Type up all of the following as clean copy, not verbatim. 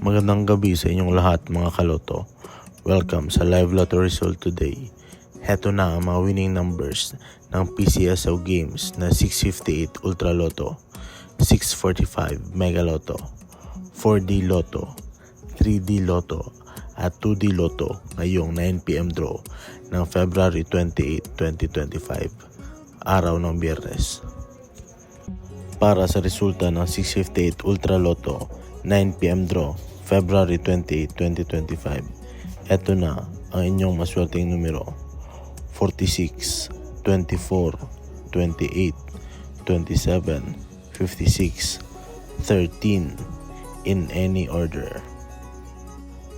Magandang gabi sa inyong lahat mga kaloto. Welcome sa Live Lotto Result today. Heto na ang mga winning numbers ng PCSO Games na 658 Ultra Lotto, 645 Mega Lotto, 4D Lotto, 3D Lotto at 2D Lotto ngayong 9pm draw ng February 28, 2025, araw ng Biyernes. Para sa resulta ng 658 Ultra Lotto 9pm draw February 28, 2025. Ito na ang inyong maswerteng numero: 46, 24, 28, 27, 56, 13 in any order.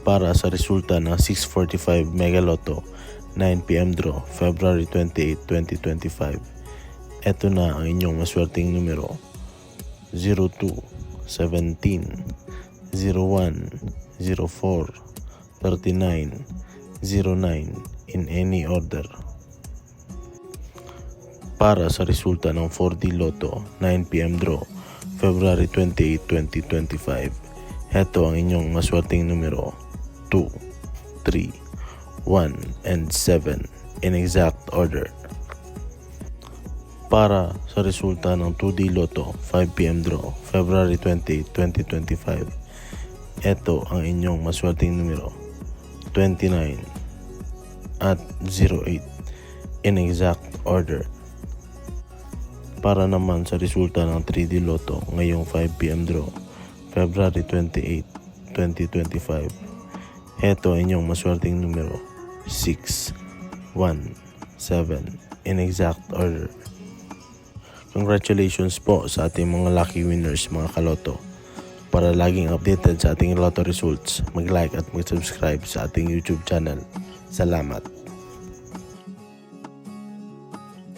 Para sa resulta ng 645 Mega Lotto 9pm draw February 28, 2025. Ito na ang inyong maswerteng numero: 02, 17, 01, 04, 39, 09 in any order. Para sa resulta ng 4D Lotto 9pm draw February 28, 2025. Heto ang inyong maswerteng numero: 2, 3, 1 and 7 in exact order. Para sa resulta ng 2D Lotto 5pm draw February 28, 2025. Ito ang inyong maswerteng numero: 29 at 08 in exact order. Para naman sa resulta ng 3D Lotto ngayong 5pm draw February 28, 2025. Ito ang inyong maswerteng numero: 6, 1, 7 in exact order. Congratulations po sa ating mga lucky winners mga kaloto. Para laging updated sa ating lotto results, mag-like at mag-subscribe sa ating YouTube channel. Salamat!